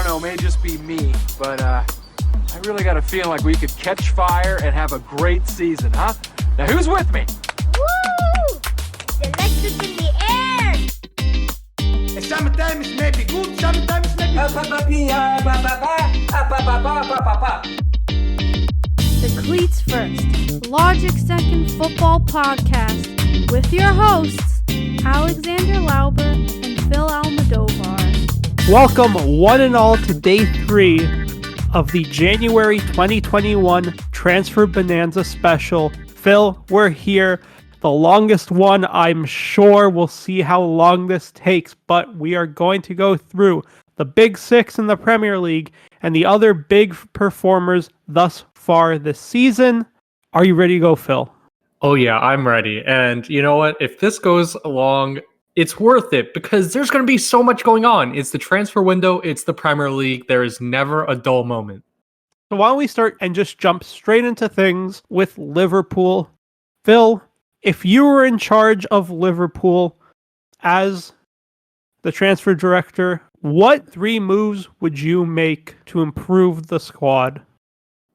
know, it may just be me, but I really got a feeling like we could catch fire and have a great season, huh? Now, who's with me? Woo! The electric in the air! Sometimes may be good, sometimes may be The Cleats First, Logic Second Football Podcast with your hosts, Alexander Lauber and Phil Almodovar. Welcome one and all to day 3 of the January 2021 Transfer Bonanza special. Phil, we're here. The longest one, I'm sure. We'll see how long this takes, but we are going to go through the big 6 in the Premier League and the other big performers thus far this season. Are you ready to go, Phil? Oh yeah, I'm ready. And you know what? If this goes along, it's worth it because there's going to be so much going on. It's the transfer window. It's the Premier League. There is never a dull moment. So why don't we start and just jump straight into things with Liverpool. Phil, if you were in charge of Liverpool as the transfer director, what 3 moves would you make to improve the squad?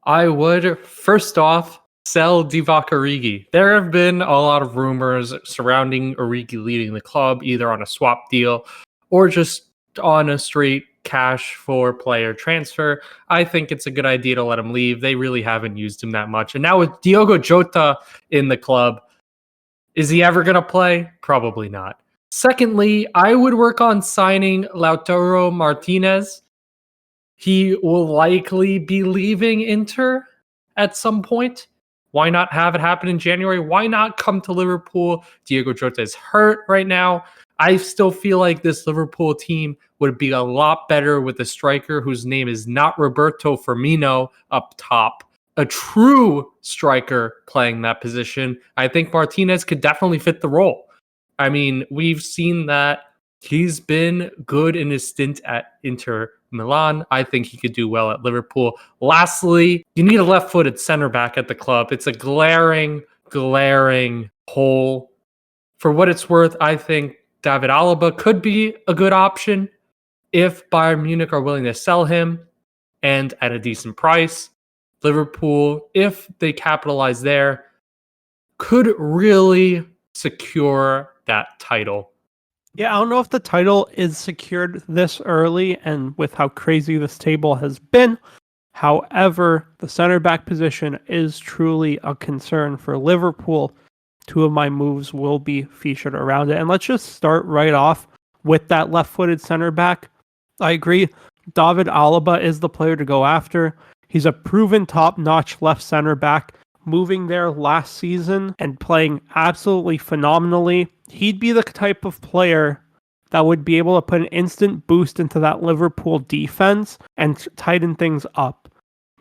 I would, first off, sell Divock Origi. There have been a lot of rumors surrounding Origi leaving the club, either on a swap deal or just on a straight cash for player transfer. I think it's a good idea to let him leave. They really haven't used him that much. And now with Diogo Jota in the club, is he ever going to play? Probably not. Secondly, I would work on signing Lautaro Martinez. He will likely be leaving Inter at some point. Why not have it happen in January? Why not come to Liverpool? Diogo Jota is hurt right now. I still feel like this Liverpool team would be a lot better with a striker whose name is not Roberto Firmino up top. A true striker playing that position. I think Martinez could definitely fit the role. I mean, we've seen that he's been good in his stint at Inter Milan. I think he could do well at Liverpool. Lastly, you need a left-footed center back at the club. It's a glaring hole. For what it's worth, I think David Alaba could be a good option if Bayern Munich are willing to sell him and at a decent price. Liverpool, if they capitalize there, could really secure that title. Yeah, I don't know if the title is secured this early and with how crazy this table has been. However, the center back position is truly a concern for Liverpool. 2 of my moves will be featured around it. And let's just start right off with that left-footed center back. I agree. David Alaba is the player to go after. He's a proven top-notch left center back, moving there last season and playing absolutely phenomenally. He'd be the type of player that would be able to put an instant boost into that Liverpool defense and tighten things up.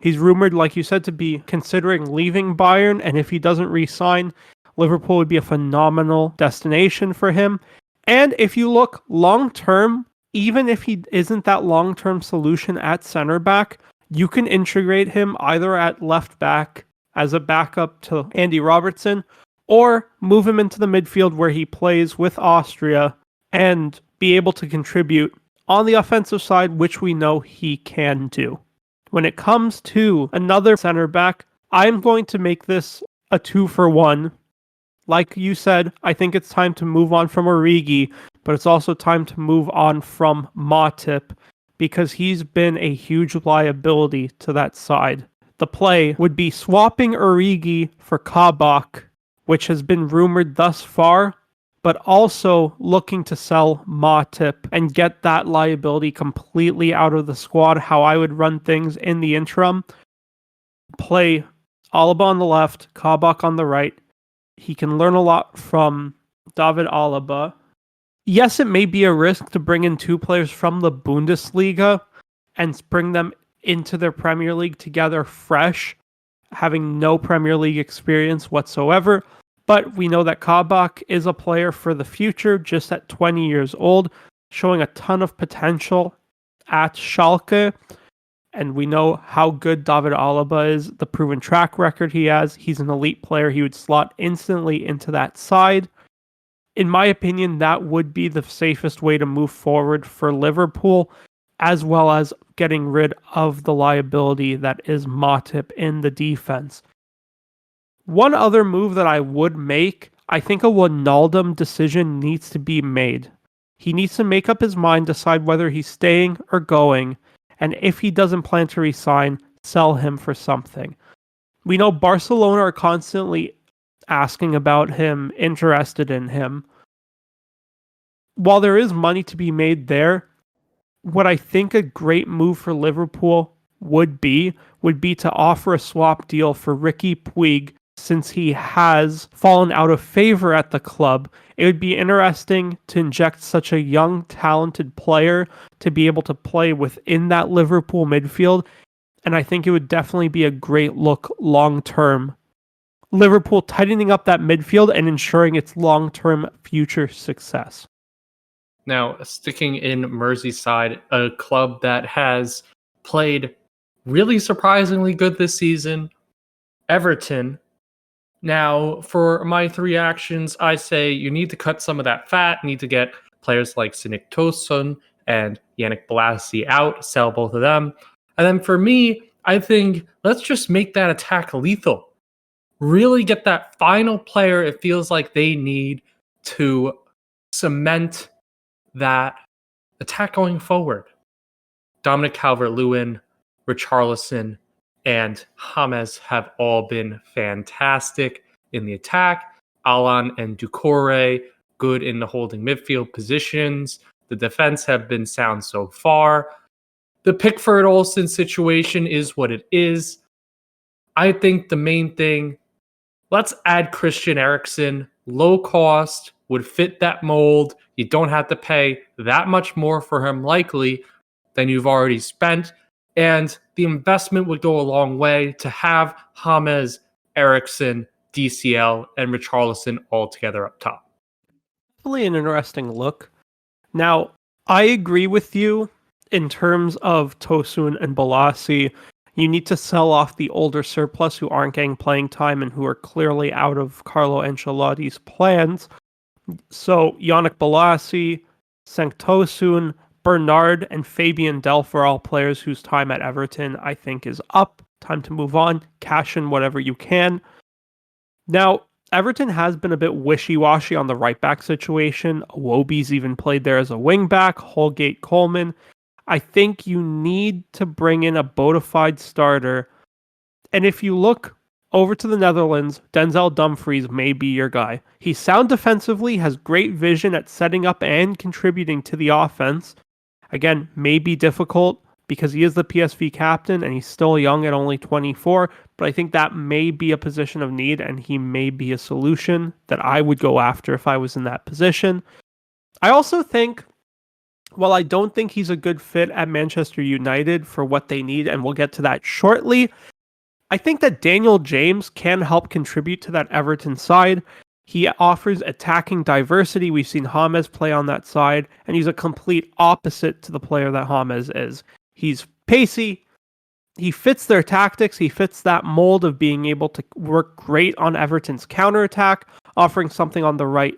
He's rumored, like you said, to be considering leaving Bayern, and if he doesn't re-sign, Liverpool would be a phenomenal destination for him. And if you look long-term, even if he isn't that long-term solution at center back, you can integrate him either at left back as a backup to Andy Robertson, or move him into the midfield where he plays with Austria and be able to contribute on the offensive side, which we know he can do. When it comes to another center back, I'm going to make this a 2-for-1. Like you said, I think it's time to move on from Origi, but it's also time to move on from Matip because he's been a huge liability to that side. The play would be swapping Origi for Kabak, which has been rumored thus far, but also looking to sell Matip and get that liability completely out of the squad, how I would run things in the interim. Play Alaba on the left, Kabak on the right. He can learn a lot from David Alaba. Yes, it may be a risk to bring in 2 players from the Bundesliga and bring them into their Premier League together fresh, having no Premier League experience whatsoever. But we know that Kabak is a player for the future, just at 20 years old, showing a ton of potential at Schalke. And we know how good David Alaba is, the proven track record he has. He's an elite player. He would slot instantly into that side. In my opinion, that would be the safest way to move forward for Liverpool. as well as getting rid of the liability that is Matip in the defense. One other move that I would make, I think a Wijnaldum decision needs to be made. He needs to make up his mind, decide whether he's staying or going, and if he doesn't plan to resign, sell him for something. We know Barcelona are constantly asking about him, interested in him. While there is money to be made there, what I think a great move for Liverpool would be to offer a swap deal for Ricky Puig, since he has fallen out of favor at the club. It would be interesting to inject such a young, talented player to be able to play within that Liverpool midfield, and I think it would definitely be a great look long-term. Liverpool tightening up that midfield and ensuring its long-term future success. Now, sticking in Merseyside, a club that has played really surprisingly good this season, Everton. Now, for my three actions, I say you need to cut some of that fat, need to get players like Sinik Tosun and Yannick Bolasie out, sell both of them. And then for me, I think let's just make that attack lethal. Really get that final player it feels like they need to cement that attack going forward. Dominic Calvert-Lewin, Richarlison, and James have all been fantastic in the attack. Alan and Doucouré, good in the holding midfield positions. The defense have been sound so far. The Pickford-Olsen situation is what it is. I think the main thing, let's add Christian Eriksen. Low cost, would fit that mold. You don't have to pay that much more for him likely than you've already spent. And the investment would go a long way to have James, Eriksen, DCL, and Richarlison all together up top. Definitely an interesting look. Now, I agree with you in terms of Tosun and Bolasie. You need to sell off the older surplus who aren't getting playing time and who are clearly out of Carlo Ancelotti's plans. So Yannick Bolasie, Cenk Tosun, Bernard, and Fabian Delph are all players whose time at Everton I think is up. Time to move on. Cash in whatever you can. Now, Everton has been a bit wishy-washy on the right-back situation. Iwobi's even played there as a wing-back. Holgate, Coleman. I think you need to bring in a bona fide starter. And if you look over to the Netherlands, Denzel Dumfries may be your guy. He's sound defensively, has great vision at setting up and contributing to the offense. Again, may be difficult because he is the PSV captain and he's still young at only 24, but I think that may be a position of need and he may be a solution that I would go after if I was in that position. I also think, while I don't think he's a good fit at Manchester United for what they need, and we'll get to that shortly, I think that Daniel James can help contribute to that Everton side. He offers attacking diversity. We've seen James play on that side, and he's a complete opposite to the player that James is. He's pacey. He fits their tactics. He fits that mold of being able to work great on Everton's counterattack, offering something on the right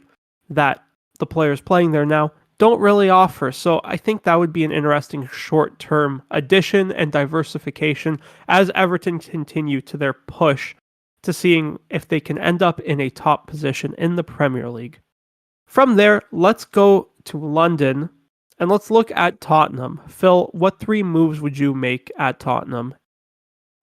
that the players playing there now don't really offer. So I think that would be an interesting short-term addition and diversification as Everton continue to their push to seeing if they can end up in a top position in the Premier League. From there, let's go to London and let's look at Tottenham. Phil, what three moves would you make at Tottenham?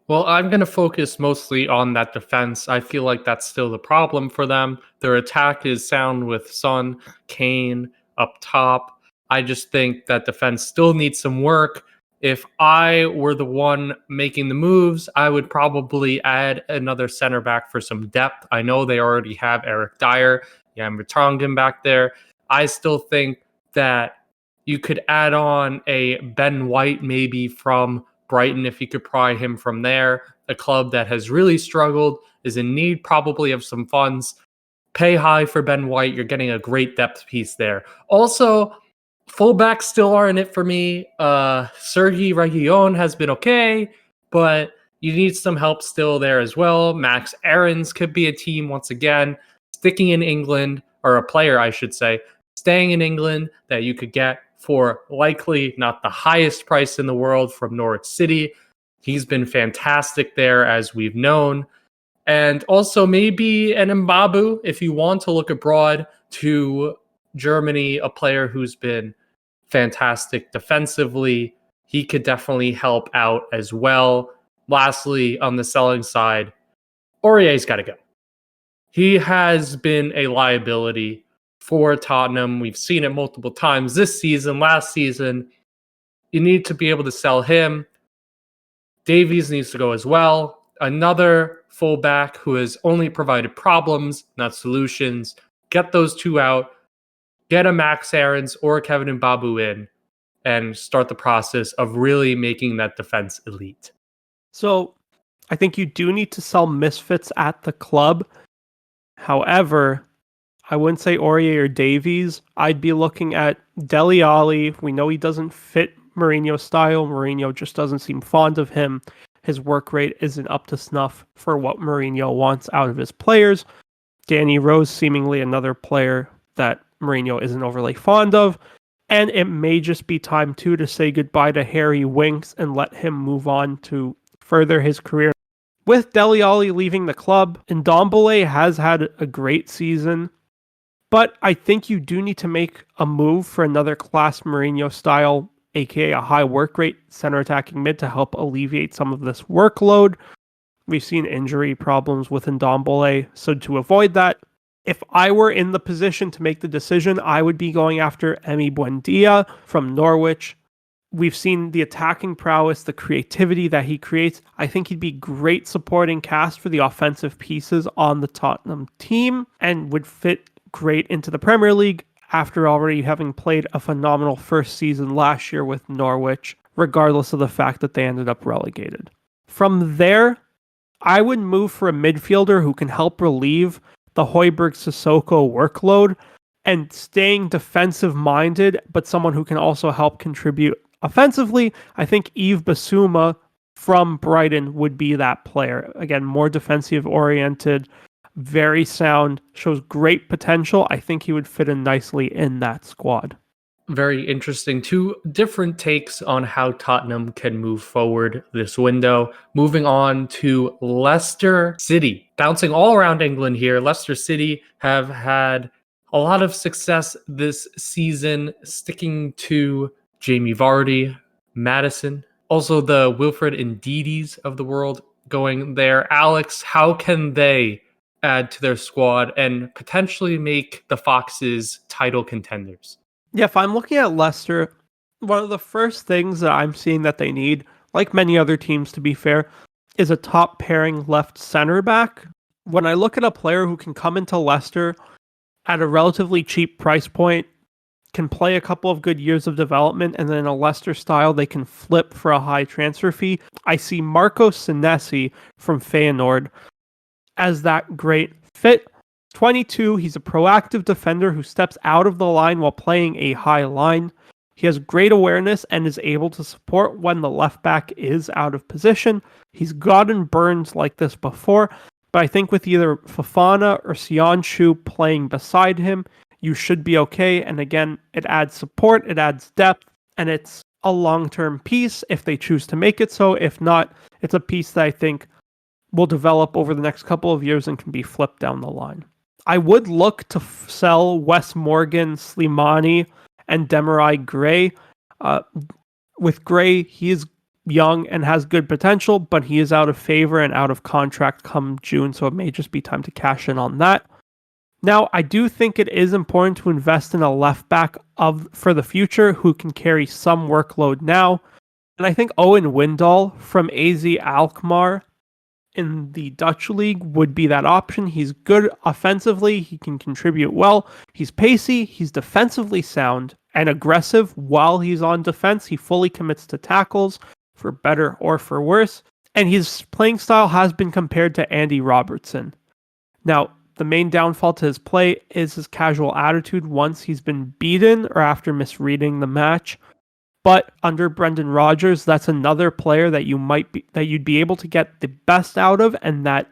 Well, I'm going to focus mostly on that defense. I feel like that's still the problem for them. Their attack is sound with Son, Kane up top. I just think that defense still needs some work. If I were the one making the moves, I would probably add another center back for some depth. I know they already have Eric Dyer, Jan Vertonghen back there. I still think that you could add on a Ben White maybe from Brighton if you could pry him from there. A club that has really struggled, is in need probably of some funds. Pay high for Ben White. You're getting a great depth piece there. Also, fullbacks still aren't it for me. Sergi Reguilon has been okay, but you need some help still there as well. Max Aarons could be a team once again. Sticking in England, or a player, I should say, staying in England that you could get for likely not the highest price in the world from Norwich City. He's been fantastic there, as we've known. And also maybe an Mbabu, if you want to look abroad to Germany, a player who's been fantastic defensively. He could definitely help out as well. Lastly, on the selling side, Aurier's got to go. He has been a liability for Tottenham. We've seen it multiple times this season, last season. You need to be able to sell him. Davies needs to go as well. Another fullback who has only provided problems, not solutions. Get those two out. Get a Max Aarons or a Kevin Mbabu in and start the process of really making that defense elite. So I think you do need to sell misfits at the club. However, I wouldn't say Aurier or Davies. I'd be looking at Dele Alli. We know he doesn't fit Mourinho's style. Mourinho just doesn't seem fond of him. His work rate isn't up to snuff for what Mourinho wants out of his players. Danny Rose, seemingly another player that Mourinho isn't overly fond of. And it may just be time, too, to say goodbye to Harry Winks and let him move on to further his career. With Dele Alli leaving the club, Ndombele has had a great season. But I think you do need to make a move for another class Mourinho style, aka a high work rate center attacking mid to help alleviate some of this workload. We've seen injury problems with Ndombele, so to avoid that, if I were in the position to make the decision, I would be going after Emi Buendia from Norwich. We've seen the attacking prowess, the creativity that he creates. I think he'd be great supporting cast for the offensive pieces on the Tottenham team and would fit great into the Premier League after already having played a phenomenal first season last year with Norwich, regardless of the fact that they ended up relegated. From there, I would move for a midfielder who can help relieve the Højbjerg-Sissoko workload and staying defensive-minded, but someone who can also help contribute offensively. I think Yves Bissouma from Brighton would be that player. Again, more defensive-oriented, very sound, shows great potential. I think he would fit in nicely in that squad. Very interesting. Two different takes on how Tottenham can move forward this window. Moving on to Leicester City. Bouncing all around England here, Leicester City have had a lot of success this season, sticking to Jamie Vardy, Maddison, also the Wilfred Ndidis of the world going there. Alex, how can they add to their squad and potentially make the Foxes title contenders? Yeah, if I'm looking at Leicester, one of the first things that I'm seeing that they need, like many other teams to be fair, is a top pairing left center back. When I look at a player who can come into Leicester at a relatively cheap price point, can play a couple of good years of development, and then in a Leicester style, they can flip for a high transfer fee. I see Marco Senesi from Feyenoord as that great fit. 22, he's a proactive defender who steps out of the line while playing a high line. He has great awareness and is able to support when the left back is out of position. He's gotten burned like this before, but I think with either Fofana or Sionchu playing beside him, you should be okay. And again, it adds support, it adds depth, and it's a long-term piece if they choose to make it so. If not, it's a piece that I think will develop over the next couple of years and can be flipped down the line. I would look to sell Wes Morgan, Slimani, and Demarai Gray. With Gray, he is young and has good potential, but he is out of favor and out of contract come June, so it may just be time to cash in on that. Now, I do think it is important to invest in a left back for the future who can carry some workload now. And I think Owen Windall from AZ Alkmaar in the Dutch league would be that option. He's good offensively. He can contribute well. He's pacey. He's defensively sound and aggressive while he's on defense. He fully commits to tackles for better or for worse. And his playing style has been compared to Andy Robertson. Now, the main downfall to his play is his casual attitude once he's been beaten or after misreading the match. But under Brendan Rodgers, that's another player that you'd be able to get the best out of, and that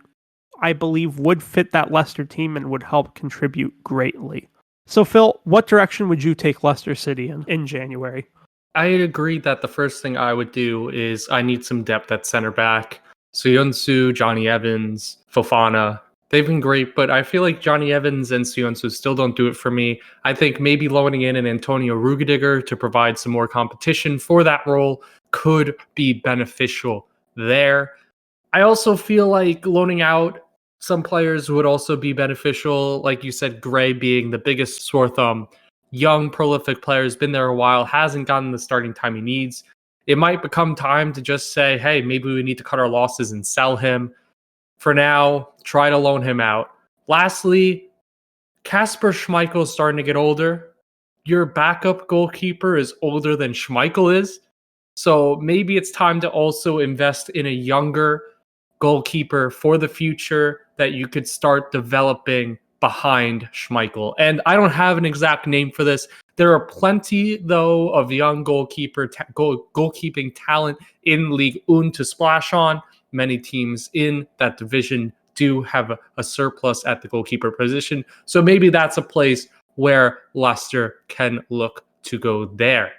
I believe would fit that Leicester team and would help contribute greatly. So, Phil, what direction would you take Leicester City in January? I agree that the first thing I would do is I need some depth at center back. Suyunsu, Johnny Evans, Fofana, they've been great, but I feel like Johnny Evans and Suyunsu still don't do it for me. I think maybe loaning in an Antonio Rudiger to provide some more competition for that role could be beneficial there. I also feel like loaning out some players would also be beneficial. Like you said, Gray being the biggest sore thumb. Young, prolific player, has been there a while, hasn't gotten the starting time he needs. It might become time to just say, hey, maybe we need to cut our losses and sell him. For now, try to loan him out. Lastly, Kasper Schmeichel is starting to get older. Your backup goalkeeper is older than Schmeichel is. So maybe it's time to also invest in a younger goalkeeper for the future that you could start developing behind Schmeichel. And I don't have an exact name for this. There are plenty, though, of young goalkeeping talent in League One to splash on. Many teams in that division do have a surplus at the goalkeeper position. So maybe that's a place where Leicester can look to go there.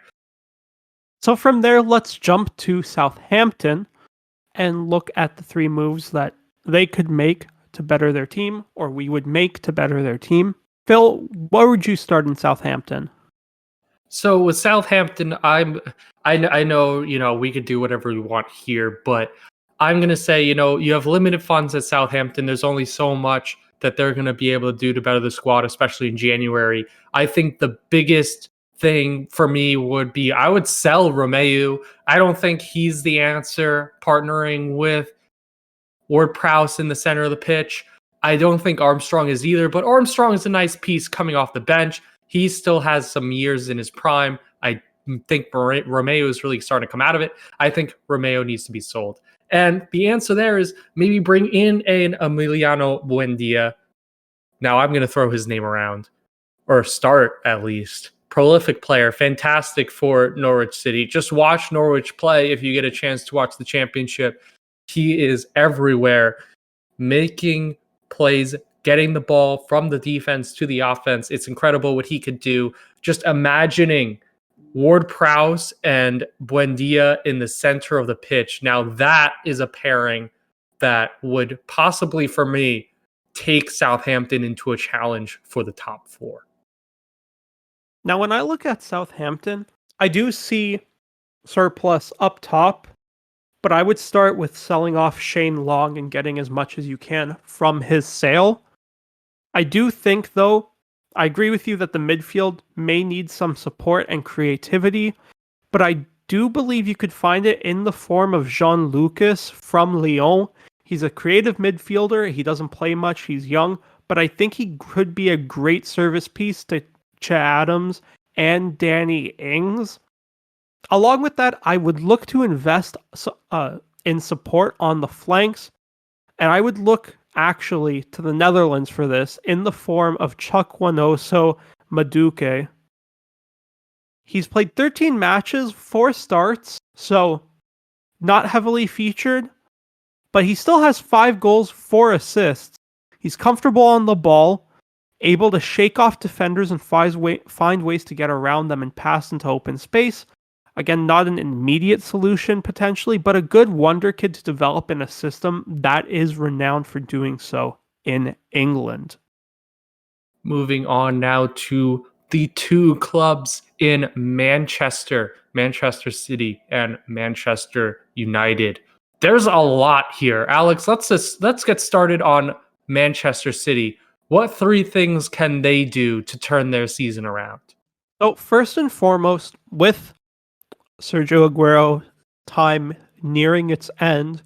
So from there, let's jump to Southampton and look at the 3 moves that they could make to better their team, or we would make to better their team. Phil, where would you start in Southampton? So with Southampton, I know, we could do whatever we want here, but I'm going to say, you have limited funds at Southampton. There's only so much that they're going to be able to do to better the squad, especially in January. I think the biggest thing for me would be I would sell Romeu. I don't think he's the answer, partnering with Ward-Prowse in the center of the pitch. I don't think Armstrong is either, but Armstrong is a nice piece coming off the bench. He still has some years in his prime. I think Romeo is really starting to come out of it. I think Romeo needs to be sold. And the answer there is maybe bring in an Emiliano Buendia. Now I'm going to throw his name around, or start at least. Prolific player, fantastic for Norwich City. Just watch Norwich play if you get a chance to watch the championship. He is everywhere, making plays, getting the ball from the defense to the offense. It's incredible what he could do. Just imagining Ward-Prowse and Buendia in the center of the pitch. Now that is a pairing that would possibly, for me, take Southampton into a challenge for the top 4. Now, when I look at Southampton, I do see surplus up top, but I would start with selling off Shane Long and getting as much as you can from his sale. I do think, though, I agree with you that the midfield may need some support and creativity, but I do believe you could find it in the form of Jean Lucas from Lyon. He's a creative midfielder. He doesn't play much. He's young, but I think he could be a great service piece to Che Adams and Danny Ings. Along with that, I would look to invest in support on the flanks, and I would look actually to the Netherlands for this in the form of Chukwuemeka Madueke. He's played 13 matches, 4 starts, so not heavily featured, but he still has 5 goals, 4 assists. He's comfortable on the ball, able to shake off defenders and find ways to get around them and pass into open space. Again, not an immediate solution potentially, but a good wonder kid to develop in a system that is renowned for doing so in England. Moving on now to the 2 clubs in Manchester City and Manchester United. There's a lot here. Alex, let's get started on Manchester City. What 3 things can they do to turn their season around? So first and foremost, with Sergio Aguero time nearing its end,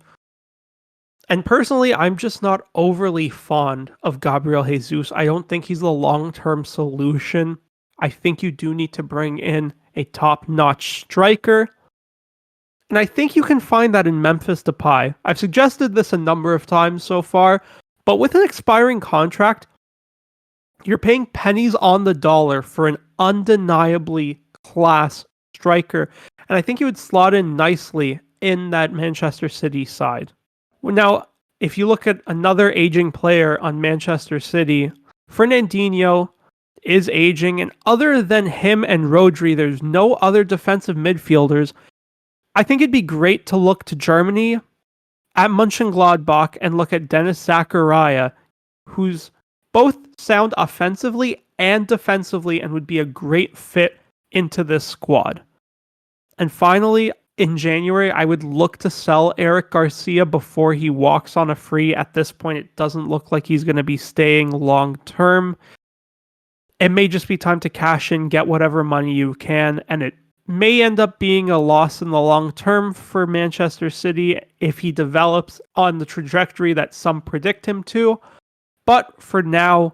and personally, I'm just not overly fond of Gabriel Jesus. I don't think he's the long-term solution. I think you do need to bring in a top-notch striker, and I think you can find that in Memphis Depay. I've suggested this a number of times so far, but with an expiring contract, you're paying pennies on the dollar for an undeniably class striker, and I think he would slot in nicely in that Manchester City side. Now, if you look at another aging player on Manchester City, Fernandinho is aging, and other than him and Rodri, there's no other defensive midfielders. I think it'd be great to look to Germany at Mönchengladbach and look at Dennis Zakaria, who's both sound offensively and defensively and would be a great fit into this squad. And finally, in January, I would look to sell Eric Garcia before he walks on a free. At this point, it doesn't look like he's going to be staying long term. It may just be time to cash in, get whatever money you can, and it may end up being a loss in the long term for Manchester City if he develops on the trajectory that some predict him to. But for now,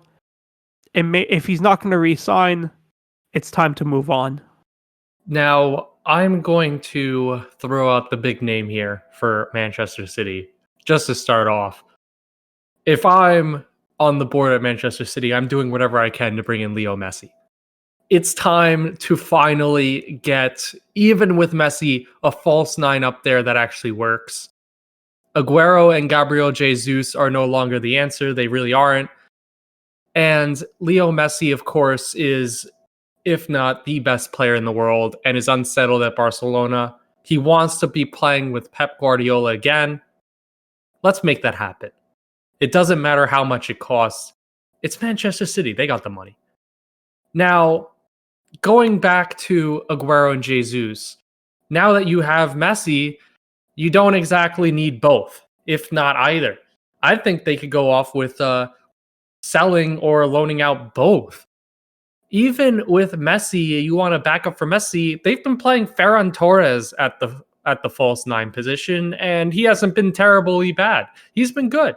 if he's not going to re-sign, it's time to move on. Now, I'm going to throw out the big name here for Manchester City, just to start off. If I'm on the board at Manchester City, I'm doing whatever I can to bring in Leo Messi. It's time to finally get, even with Messi, a false nine up there that actually works. Aguero and Gabriel Jesus are no longer the answer. They really aren't. And Leo Messi, of course, is, if not the best player in the world, and is unsettled at Barcelona. He wants to be playing with Pep Guardiola again. Let's make that happen. It doesn't matter how much it costs. It's Manchester City. They got the money. Now, going back to Aguero and Jesus, now that you have Messi, you don't exactly need both, if not either. I think they could go off with selling or loaning out both. Even with Messi, you want a backup for Messi. They've been playing Ferran Torres at the false nine position, and he hasn't been terribly bad. He's been good.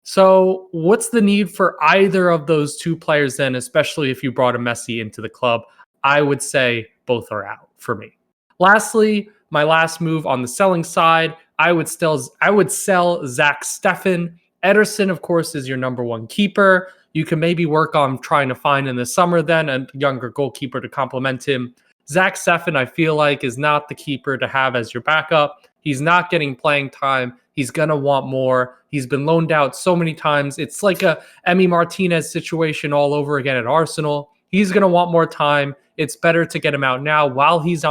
So what's the need for either of those two players then, especially if you brought a Messi into the club? I would say both are out for me. Lastly, my last move on the selling side, I would sell Zach Steffen. Ederson, of course, is your number one keeper. You can maybe work on trying to find in the summer then a younger goalkeeper to complement him. Zach Steffen, I feel like, is not the keeper to have as your backup. He's not getting playing time. He's going to want more. He's been loaned out so many times. It's like a Emi Martinez situation all over again at Arsenal. He's going to want more time. It's better to get him out now while he's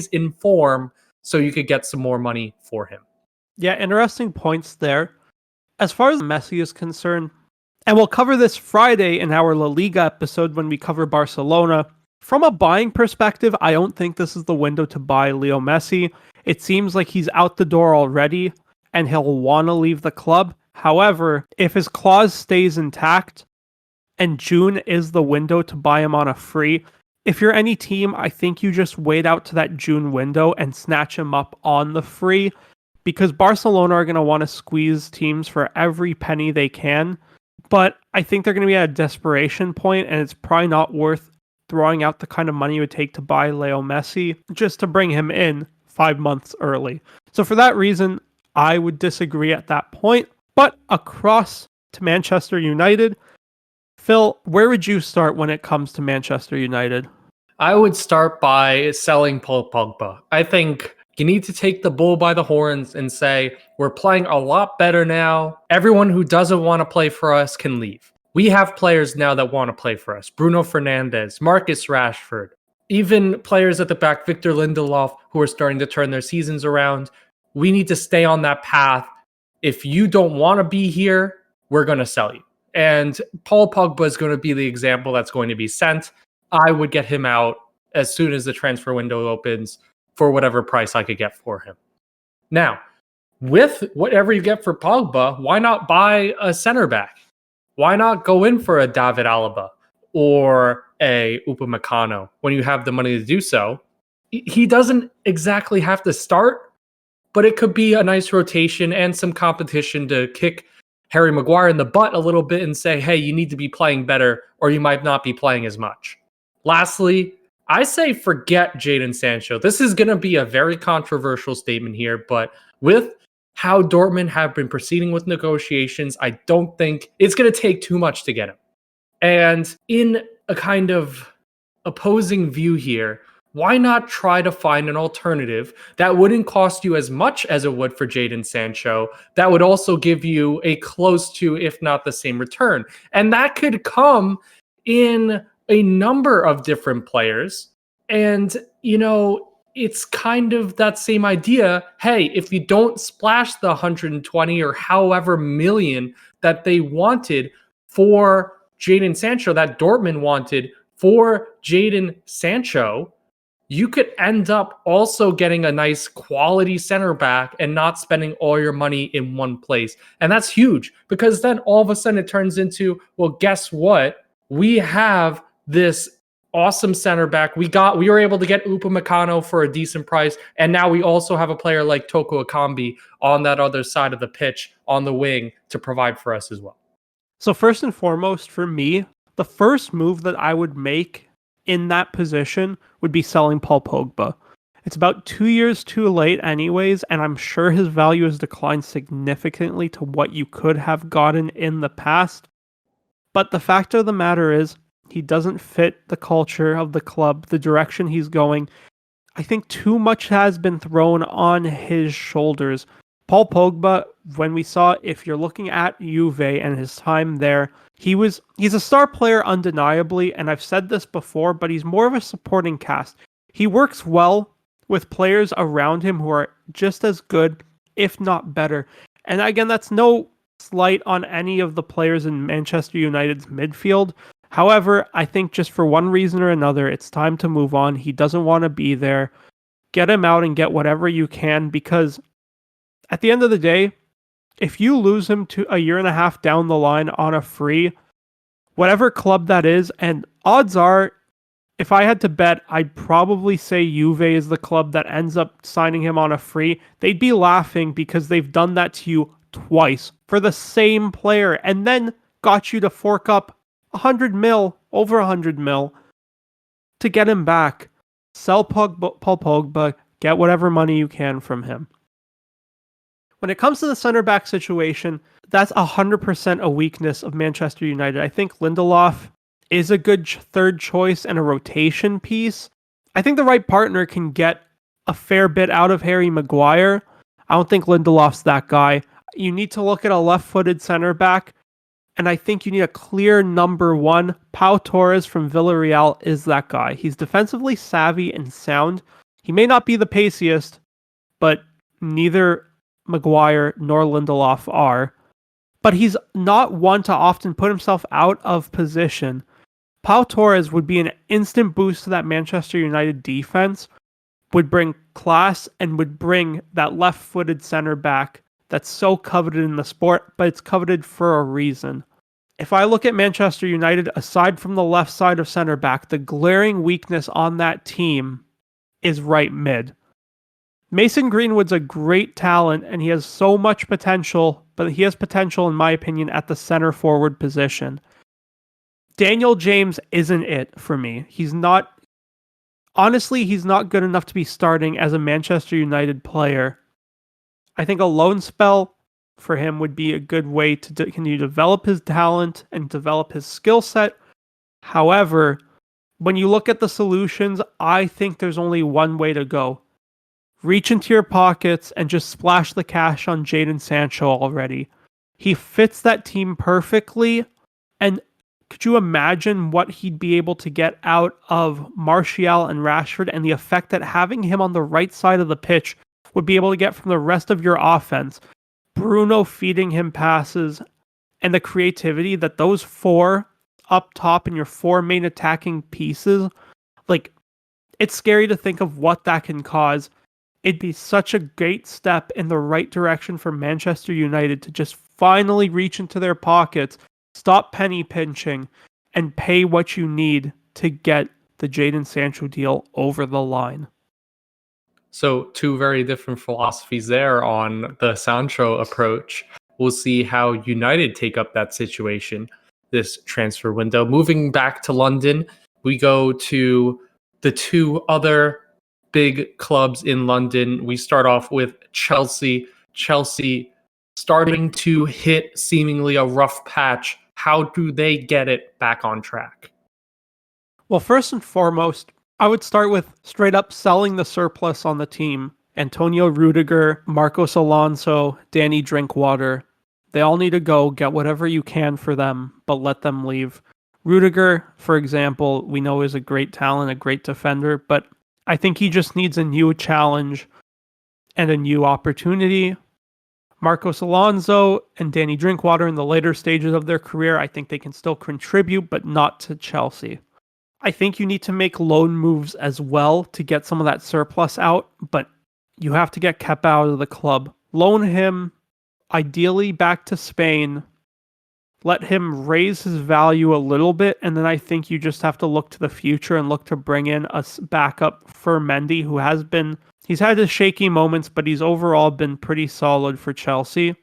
in form, so you could get some more money for him. Yeah, interesting points there. As far as Messi is concerned, and we'll cover this Friday in our La Liga episode when we cover Barcelona. From a buying perspective, I don't think this is the window to buy Leo Messi. It seems like he's out the door already, and he'll want to leave the club. However, if his clause stays intact, and June is the window to buy him on a free, if you're any team, I think you just wait out to that June window and snatch him up on the free, because Barcelona are going to want to squeeze teams for every penny they can. But I think they're going to be at a desperation point, and it's probably not worth throwing out the kind of money it would take to buy Leo Messi just to bring him in 5 months early. So for that reason, I would disagree at that point. But across to Manchester United, Phil, where would you start when it comes to Manchester United? I would start by selling Paul Pogba. I think you need to take the bull by the horns and say, we're playing a lot better now. Everyone who doesn't want to play for us can leave. We have players now that want to play for us. Bruno Fernandes, Marcus Rashford, even players at the back, Victor Lindelof, who are starting to turn their seasons around. We need to stay on that path. If you don't want to be here, we're going to sell you. And Paul Pogba is going to be the example that's going to be sent. I would get him out as soon as the transfer window opens for whatever price I could get for him. Now, with whatever you get for Pogba, why not buy a center back? Why not go in for a David Alaba or a Upamecano when you have the money to do so? He doesn't exactly have to start, but it could be a nice rotation and some competition to kick Harry Maguire in the butt a little bit and say, hey, you need to be playing better or you might not be playing as much. Lastly, I say forget Jadon Sancho. This is going to be a very controversial statement here, but with how Dortmund have been proceeding with negotiations, I don't think it's going to take too much to get him. And in a kind of opposing view here, why not try to find an alternative that wouldn't cost you as much as it would for Jadon Sancho, that would also give you a close to, if not the same return? And that could come in a number of different players. And, it's kind of that same idea. Hey, if you don't splash the 120 or however million that they wanted for Jadon Sancho, that Dortmund wanted for Jadon Sancho, you could end up also getting a nice quality center back and not spending all your money in one place. And that's huge, because then all of a sudden it turns into, well, guess what? We have this awesome center back. We were able to get Upamecano for a decent price. And now we also have a player like Toko Ekambi on that other side of the pitch on the wing to provide for us as well. So first and foremost, for me, the first move that I would make in that position would be selling Paul Pogba. It's about 2 years too late anyways, and I'm sure his value has declined significantly to what you could have gotten in the past. But the fact of the matter is, he doesn't fit the culture of the club, the direction he's going. I think too much has been thrown on his shoulders. Paul Pogba, when we saw, if you're looking at Juve and his time there, he's a star player undeniably, and I've said this before, but he's more of a supporting cast. He works well with players around him who are just as good, if not better. And again, that's no slight on any of the players in Manchester United's midfield. However, I think just for one reason or another, it's time to move on. He doesn't want to be there. Get him out and get whatever you can, because at the end of the day, if you lose him to a year and a half down the line on a free, whatever club that is, and odds are, if I had to bet, I'd probably say Juve is the club that ends up signing him on a free. They'd be laughing because they've done that to you twice for the same player and then got you to fork up 100 mil, over 100 mil to get him back. Sell Paul Pogba, get whatever money you can from him. When it comes to the center back situation, that's 100% a weakness of Manchester United. I think Lindelof is a good third choice and a rotation piece. I think the right partner can get a fair bit out of Harry Maguire. I don't think Lindelof's that guy. You need to look at a left-footed center back, and I think you need a clear number one. Pau Torres from Villarreal is that guy. He's defensively savvy and sound. He may not be the paciest, but neither Maguire nor Lindelof are. But he's not one to often put himself out of position. Pau Torres would be an instant boost to that Manchester United defense, would bring class, and would bring that left-footed center back that's so coveted in the sport, but it's coveted for a reason. If I look at Manchester United, aside from the left side of center back, the glaring weakness on that team is right mid. Mason Greenwood's a great talent, and he has so much potential, but he has potential, in my opinion, at the center forward position. Daniel James isn't it for me. He's not good enough to be starting as a Manchester United player. I think a loan spell for him would be a good way to continue to develop his talent and develop his skill set. However, when you look at the solutions, I think there's only one way to go. Reach into your pockets and just splash the cash on Jadon Sancho already. He fits that team perfectly, and could you imagine what he'd be able to get out of Martial and Rashford, and the effect that having him on the right side of the pitch would be able to get from the rest of your offense? Bruno feeding him passes, and the creativity that those four up top in your four main attacking pieces, it's scary to think of what that can cause. It'd be such a great step in the right direction for Manchester United to just finally reach into their pockets, stop penny pinching, and pay what you need to get the Jadon Sancho deal over the line. So two very different philosophies there on the Sancho approach. We'll see how United take up that situation this transfer window. Moving back to London, we go to the two other big clubs in London. We start off with Chelsea. Chelsea starting to hit seemingly a rough patch. How do they get it back on track? Well, first and foremost, I would start with straight up selling the surplus on the team. Antonio Rudiger, Marcos Alonso, Danny Drinkwater. They all need to go. Get whatever you can for them, but let them leave. Rudiger, for example, we know is a great talent, a great defender, but I think he just needs a new challenge and a new opportunity. Marcos Alonso and Danny Drinkwater in the later stages of their career, I think they can still contribute, but not to Chelsea. I think you need to make loan moves as well to get some of that surplus out, but you have to get Kepa out of the club. Loan him, ideally back to Spain. Let him raise his value a little bit, and then I think you just have to look to the future and look to bring in a backup for Mendy, who he's had his shaky moments, but he's overall been pretty solid for Chelsea.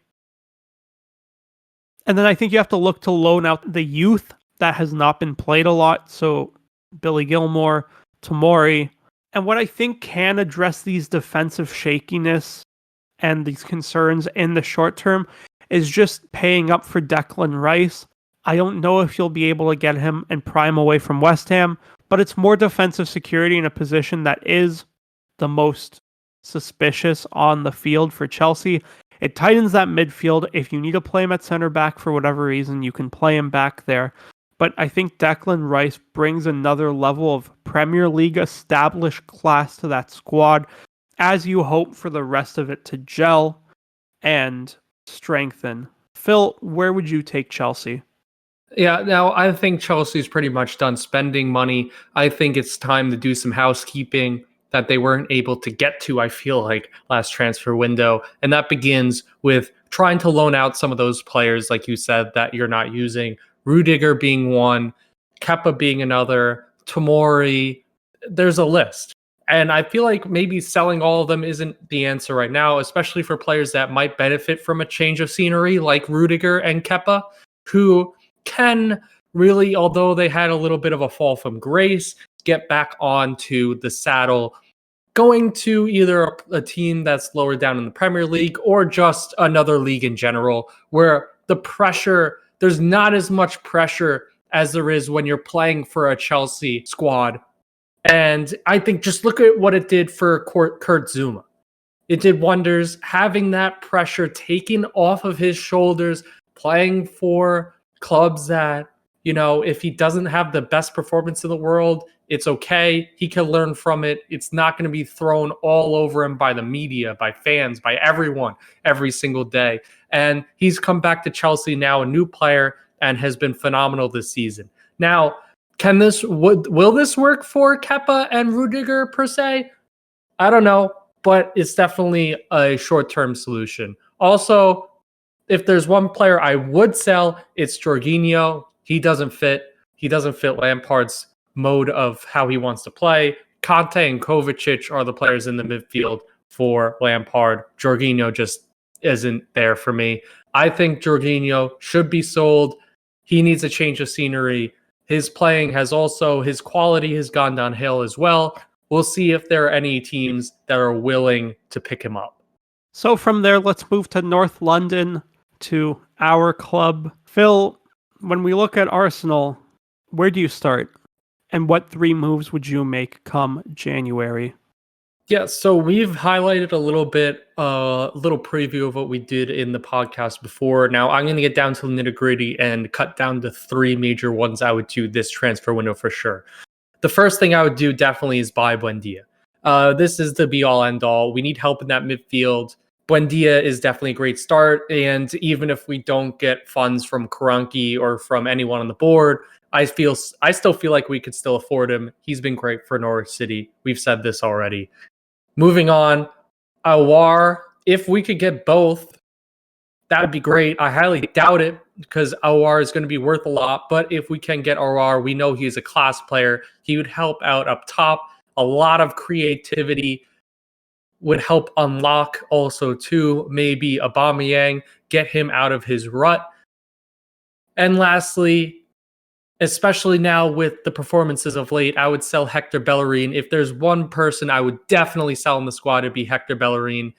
And then I think you have to look to loan out the youth that has not been played a lot, so Billy Gilmore, Tomori. And what I think can address these defensive shakiness and these concerns in the short term is just paying up for Declan Rice. I don't know if you'll be able to get him and prime away from West Ham, but it's more defensive security in a position that is the most suspicious on the field for Chelsea. It tightens that midfield. If you need to play him at center back for whatever reason, you can play him back there. But I think Declan Rice brings another level of Premier League established class to that squad as you hope for the rest of it to gel and strengthen. Phil, where would you take Chelsea? Yeah, now I think Chelsea's pretty much done spending money. I think it's time to do some housekeeping that they weren't able to get to, I feel like, last transfer window. And that begins with trying to loan out some of those players, like you said, that you're not using. Rudiger being one, Kepa being another, Tomori. There's a list. And I feel like maybe selling all of them isn't the answer right now, especially for players that might benefit from a change of scenery, like Rudiger and Kepa, who can really, although they had a little bit of a fall from grace, get back onto the saddle, going to either a team that's lower down in the Premier League or just another league in general, where the pressure, there's not as much pressure as there is when you're playing for a Chelsea squad. And I think just look at what it did for Kurt Zuma. It did wonders, having that pressure taken off of his shoulders, playing for clubs that, you know, if he doesn't have the best performance in the world, it's okay. He can learn from it. It's not going to be thrown all over him by the media, by fans, by everyone every single day. And he's come back to Chelsea now, a new player, and has been phenomenal this season. Now, will this work for Kepa and Rudiger per se? I don't know, but it's definitely a short-term solution. Also, if there's one player I would sell, it's Jorginho. He doesn't fit Lampard's mode of how he wants to play. Conte and Kovacic are the players in the midfield for Lampard. Jorginho just isn't there for me. I think Jorginho should be sold. He needs a change of scenery. His playing his quality has gone downhill as well. We'll see if there are any teams that are willing to pick him up. So from there, let's move to North London, to our club. Phil, when we look at Arsenal, where do you start? And what 3 moves would you make come January? Yeah, so we've highlighted a little preview of what we did in the podcast before. Now I'm going to get down to the nitty-gritty and cut down to 3 major ones I would do this transfer window for sure. The first thing I would do definitely is buy Buendia. This is the be-all, end-all. We need help in that midfield. Buendia is definitely a great start, and even if we don't get funds from Kroenke or from anyone on the board, I still feel like we could still afford him. He's been great for Norwich City. We've said this already. Moving on, Aouar, if we could get both, that would be great. I highly doubt it because Aouar is going to be worth a lot, but if we can get Aouar, we know he's a class player. He would help out up top. A lot of creativity would help unlock also too, maybe Aubameyang, get him out of his rut. And lastly, especially now with the performances of late, I would sell Hector Bellerin. If there's one person I would definitely sell in the squad, it'd be Hector Bellerin.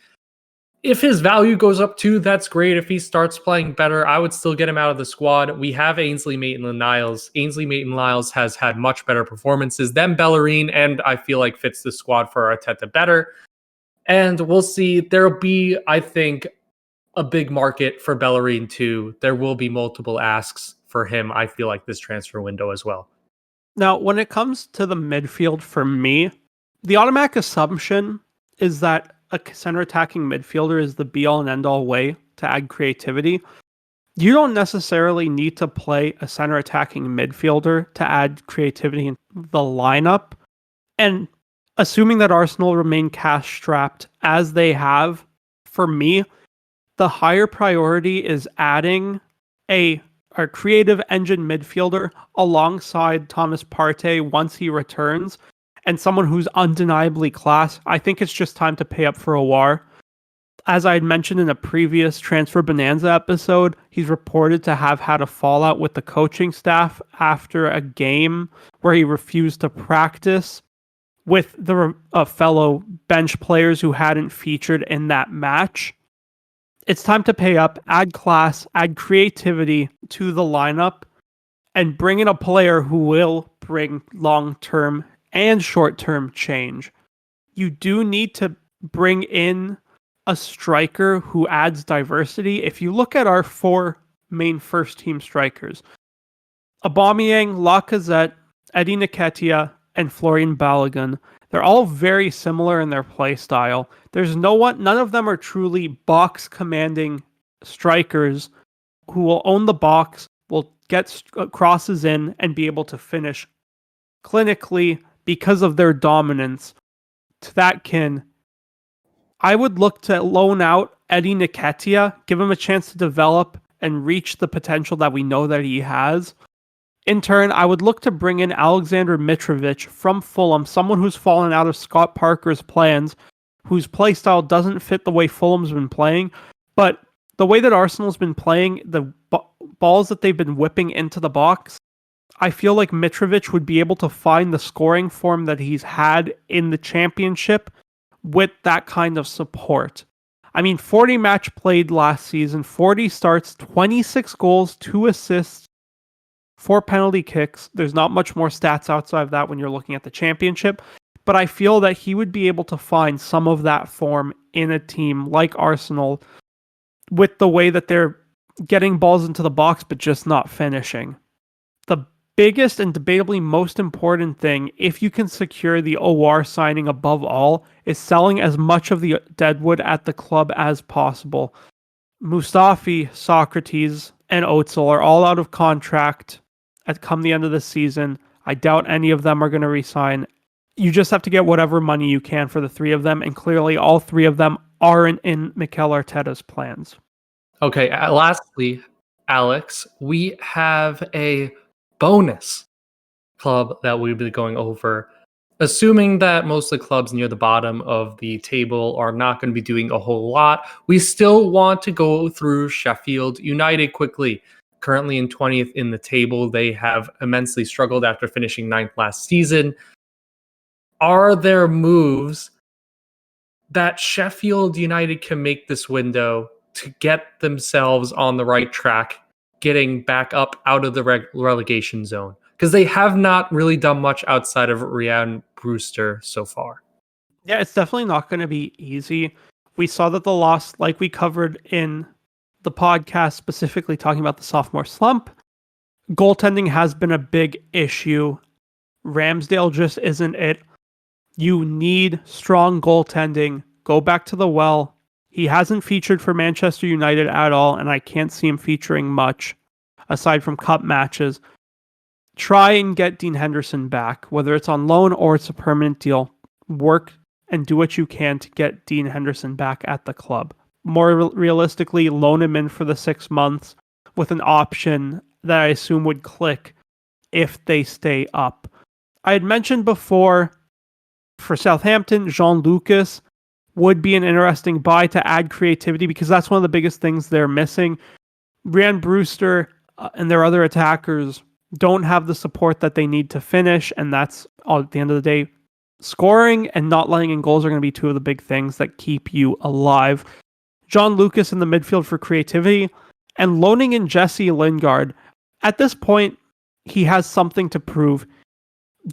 If his value goes up too, that's great. If he starts playing better, I would still get him out of the squad. We have Ainsley Maitland-Niles. Ainsley Maitland-Niles has had much better performances than Bellerin, and I feel like fits the squad for Arteta better. And we'll see. There'll be, I think, a big market for Bellerin too. There will be multiple asks for him, I feel like, this transfer window as well. Now, when it comes to the midfield for me, the automatic assumption is that a center attacking midfielder is the be all and end all way to add creativity. You don't necessarily need to play a center attacking midfielder to add creativity in the lineup. And assuming that Arsenal remain cash strapped as they have, for me, the higher priority is adding a creative engine midfielder alongside Thomas Partey once he returns, and someone who's undeniably class. I think it's just time to pay up for Aouar. As I had mentioned in a previous Transfer Bonanza episode, he's reported to have had a fallout with the coaching staff after a game where he refused to practice with the fellow bench players who hadn't featured in that match. It's time to pay up, add class, add creativity to the lineup, and bring in a player who will bring long-term and short-term change. You do need to bring in a striker who adds diversity. If you look at our 4 main first-team strikers, Aubameyang, Lacazette, Eddie Nketiah, and Florian Balogun, they're all very similar in their play style. None of them are truly box commanding strikers who will own the box, will get crosses in, and be able to finish clinically because of their dominance. To that kin, I would look to loan out Eddie Nketiah, give him a chance to develop and reach the potential that we know that he has. In turn, I would look to bring in Alexander Mitrovic from Fulham, someone who's fallen out of Scott Parker's plans, whose playstyle doesn't fit the way Fulham's been playing, but the way that Arsenal's been playing, the balls that they've been whipping into the box, I feel like Mitrovic would be able to find the scoring form that he's had in the Championship with that kind of support. I mean, 40 match played last season, 40 starts, 26 goals, 2 assists, 4 penalty kicks. There's not much more stats outside of that when you're looking at the Championship, but I feel that he would be able to find some of that form in a team like Arsenal with the way that they're getting balls into the box but just not finishing. The biggest and debatably most important thing, if you can secure the Aouar signing above all, is selling as much of the deadwood at the club as possible. Mustafi, Socrates, and Özil are all out of contract come the end of the season. I doubt any of them are going to resign. You just have to get whatever money you can for the 3 of them, and clearly all 3 of them aren't in Mikel Arteta's plans. Okay, lastly, Alex, we have a bonus club that we'll be going over. Assuming that most of the clubs near the bottom of the table are not going to be doing a whole lot, we still want to go through Sheffield United quickly. Currently in 20th in the table, they have immensely struggled after finishing 9th last season. Are there moves that Sheffield United can make this window to get themselves on the right track, getting back up out of the relegation zone? Because they have not really done much outside of Ryan Brewster so far. Yeah, it's definitely not going to be easy. We saw that the loss, like we covered in the podcast, specifically talking about the sophomore slump, goaltending has been a big issue. Ramsdale just isn't it. You need strong goaltending. Go back to the well. He hasn't featured for Manchester United at all, and I can't see him featuring much aside from cup matches. Try and get Dean Henderson back, whether it's on loan or it's a permanent deal. Work and do what you can to get Dean Henderson back at the club. More realistically, loan him in for the 6 months with an option that I assume would click if they stay up. I had mentioned before, for Southampton, Jean Lucas would be an interesting buy to add creativity because that's one of the biggest things they're missing. Ryan Brewster and their other attackers don't have the support that they need to finish, and that's all at the end of the day. Scoring and not letting in goals are going to be 2 of the big things that keep you alive. John Lucas in the midfield for creativity, and loaning in Jesse Lingard. At this point, he has something to prove.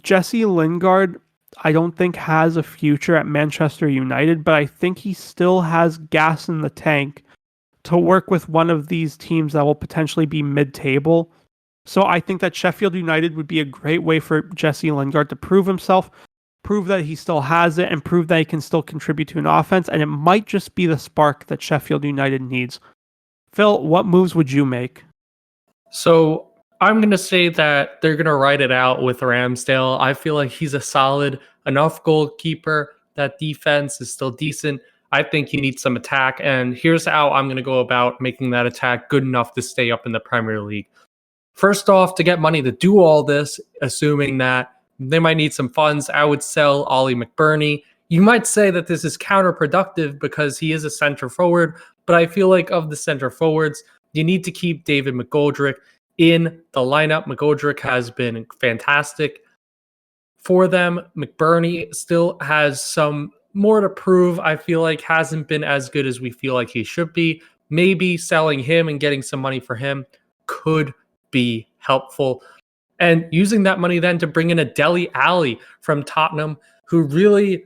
Jesse Lingard, I don't think has a future at Manchester United, but I think he still has gas in the tank to work with one of these teams that will potentially be mid-table. So I think that Sheffield United would be a great way for Jesse Lingard to prove himself, prove that he still has it, and prove that he can still contribute to an offense. And it might just be the spark that Sheffield United needs. Phil, what moves would you make? So I'm going to say that they're going to ride it out with Ramsdale. I feel like he's a solid enough goalkeeper. That defense is still decent. I think he needs some attack. And here's how I'm going to go about making that attack good enough to stay up in the Premier League. First off, to get money to do all this, assuming that they might need some funds, I would sell Ollie McBurney. You might say that this is counterproductive because he is a center forward, but I feel like of the center forwards, you need to keep David McGoldrick in the lineup. McGoldrick has been fantastic for them. McBurney still has some more to prove. I feel like hasn't been as good as we feel like he should be. Maybe selling him and getting some money for him could be helpful. And using that money then to bring in a Dele Alli from Tottenham, who really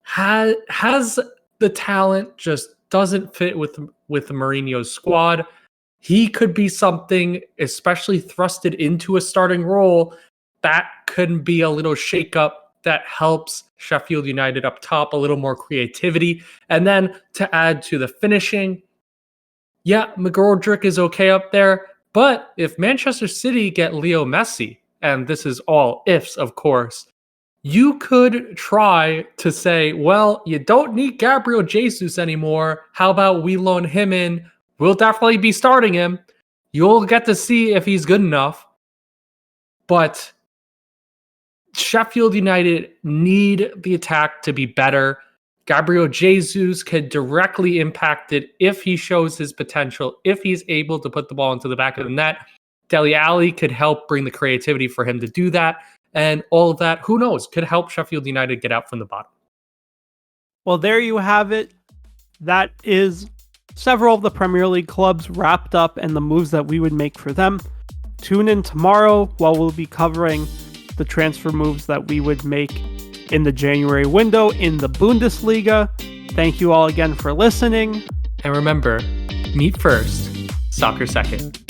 has the talent, just doesn't fit with Mourinho's squad. He could be something, especially thrusted into a starting role, that could be a little shakeup that helps Sheffield United up top, a little more creativity. And then to add to the finishing, yeah, McGoldrick is okay up there. But if Manchester City get Leo Messi, and this is all ifs, of course, you could try to say, well, you don't need Gabriel Jesus anymore. How about we loan him in? We'll definitely be starting him. You'll get to see if he's good enough. But Sheffield United need the attack to be better. Gabriel Jesus could directly impact it if he shows his potential, if he's able to put the ball into the back of the net. Dele Alli could help bring the creativity for him to do that. And all of that, who knows, could help Sheffield United get out from the bottom. Well, there you have it. That is several of the Premier League clubs wrapped up and the moves that we would make for them. Tune in tomorrow while we'll be covering the transfer moves that we would make in the January window in the Bundesliga. Thank you all again for listening. And remember, meat first, soccer second.